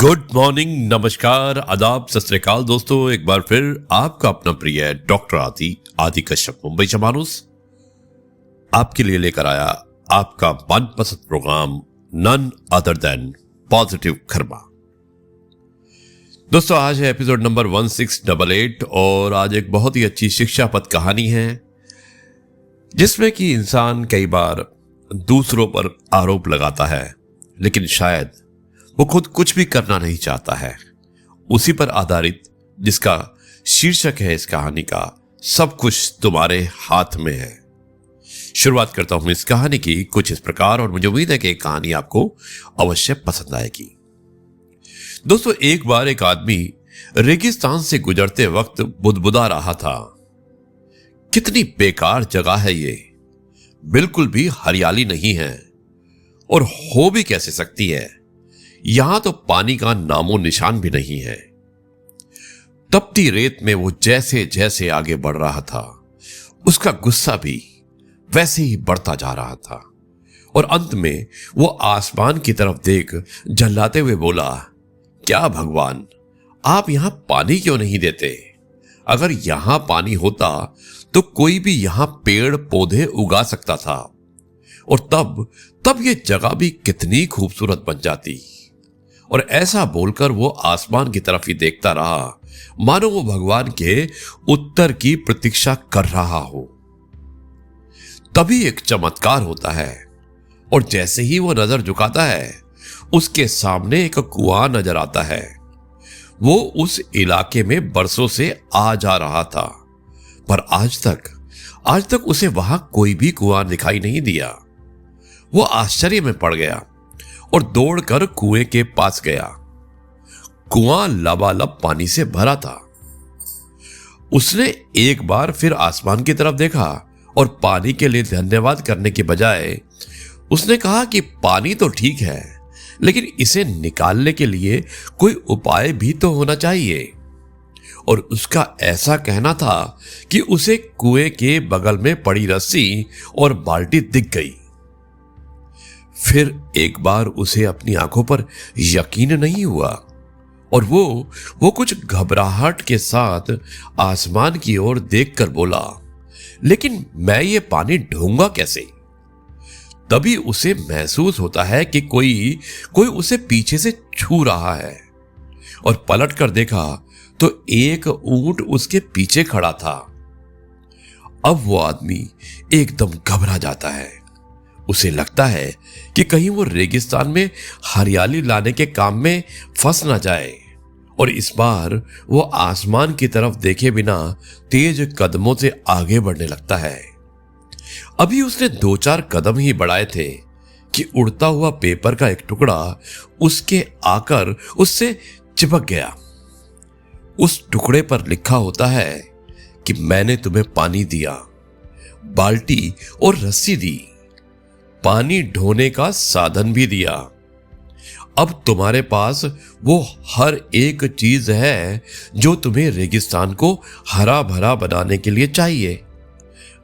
Good morning, नमस्कार, आदाब, सत श्री अकाल दोस्तों। एक बार फिर आपका अपना प्रिय डॉक्टर आदि कश्यप मुंबई से मानुस आपके लिए लेकर आया आपका मनपसंद programme none other than positive karma. दोस्तों आज है एपिसोड नंबर 1688 और आज एक बहुत ही अच्छी शिक्षापद कहानी है जिसमें कि इंसान कई बार दूसरों पर आरोप लगाता है लेकिन शायद वो खुद कुछ भी करना नहीं चाहता है। उसी पर आधारित जिसका शीर्षक है इस कहानी का, सब कुछ तुम्हारे हाथ में है। शुरुआत करता हूं इस कहानी की कुछ इस प्रकार और मुझे उम्मीद है कि कहानी आपको अवश्य पसंद आएगी। दोस्तों एक बार एक आदमी रेगिस्तान से गुजरते वक्त बुदबुदा रहा था, कितनी बेकार जगह है ये, बिल्कुल भी हरियाली नहीं है और हो भी कैसे सकती है, यहां तो पानी का नामो निशान भी नहीं है। तपती रेत में वो जैसे जैसे आगे बढ़ रहा था उसका गुस्सा भी वैसे ही बढ़ता जा रहा था और अंत में वो आसमान की तरफ देख झल्लाते हुए बोला, क्या भगवान, आप यहां पानी क्यों नहीं देते? अगर यहां पानी होता तो कोई भी यहां पेड़ पौधे उगा सकता था और तब ये जगह भी कितनी खूबसूरत बन जाती। और ऐसा बोलकर वो आसमान की तरफ ही देखता रहा मानो वो भगवान के उत्तर की प्रतीक्षा कर रहा हो। तभी एक चमत्कार होता है और जैसे ही वो नजर झुकाता है उसके सामने एक कुआं नजर आता है। वो उस इलाके में बरसों से आ जा रहा था पर आज तक उसे वहां कोई भी कुआं दिखाई नहीं दिया। वो आश्चर्य में पड़ गया और दौड़कर कुएं के पास गया। कुआं लबालब पानी से भरा था। उसने एक बार फिर आसमान की तरफ देखा और पानी के लिए धन्यवाद करने के बजाय उसने कहा कि पानी तो ठीक है लेकिन इसे निकालने के लिए कोई उपाय भी तो होना चाहिए। और उसका ऐसा कहना था कि उसे कुएं के बगल में पड़ी रस्सी और बाल्टी दिख गई। फिर एक बार उसे अपनी आंखों पर यकीन नहीं हुआ और वो कुछ घबराहट के साथ आसमान की ओर देखकर बोला, लेकिन मैं ये पानी ढूंढूंगा कैसे? तभी उसे महसूस होता है कि कोई उसे पीछे से छू रहा है और पलट कर देखा तो एक ऊंट उसके पीछे खड़ा था। अब वो आदमी एकदम घबरा जाता है। उसे लगता है कि कहीं वो रेगिस्तान में हरियाली लाने के काम में फंस ना जाए और इस बार वो आसमान की तरफ देखे बिना तेज कदमों से आगे बढ़ने लगता है। अभी उसने 2-4 कदम ही बढ़ाए थे कि उड़ता हुआ पेपर का एक टुकड़ा उसके आकर उससे चिपक गया। उस टुकड़े पर लिखा होता है कि मैंने तुम्हें पानी दिया, बाल्टी और रस्सी दी, पानी ढोने का साधन भी दिया। अब तुम्हारे पास वो हर एक चीज है जो तुम्हें रेगिस्तान को हरा भरा बनाने के लिए चाहिए।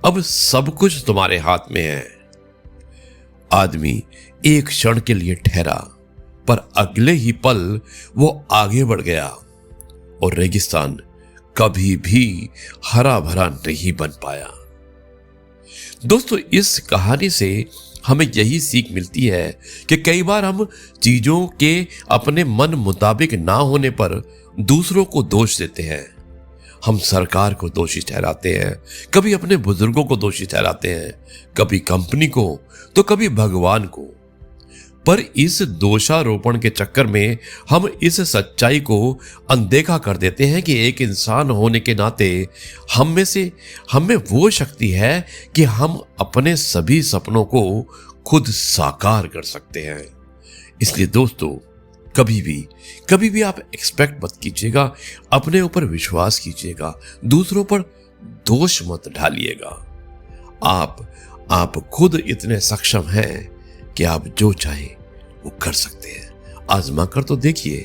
अब सब कुछ तुम्हारे हाथ में है। आदमी एक क्षण के लिए ठहरा पर अगले ही पल वो आगे बढ़ गया और रेगिस्तान कभी भी हरा भरा नहीं बन पाया। दोस्तों इस कहानी से हमें यही सीख मिलती है कि कई बार हम चीजों के अपने मन मुताबिक ना होने पर दूसरों को दोष देते हैं। हम सरकार को दोषी ठहराते हैं, कभी अपने बुजुर्गों को दोषी ठहराते हैं, कभी कंपनी को तो कभी भगवान को। पर इस दोषारोपण के चक्कर में हम इस सच्चाई को अनदेखा कर देते हैं कि एक इंसान होने के नाते हम में वो शक्ति है कि हम अपने सभी सपनों को खुद साकार कर सकते हैं। इसलिए दोस्तों कभी भी आप एक्सपेक्ट मत कीजिएगा, अपने ऊपर विश्वास कीजिएगा, दूसरों पर दोष मत ढालिएगा। आप खुद इतने सक्षम हैं कि आप जो चाहे वो कर सकते हैं। आजमा कर तो देखिए।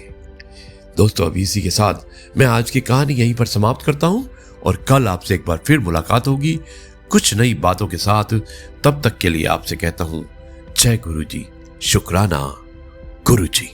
दोस्तों अभी इसी के साथ मैं आज की कहानी यहीं पर समाप्त करता हूं और कल आपसे एक बार फिर मुलाकात होगी कुछ नई बातों के साथ। तब तक के लिए आपसे कहता हूं जय गुरु जी, शुक्राना गुरु जी।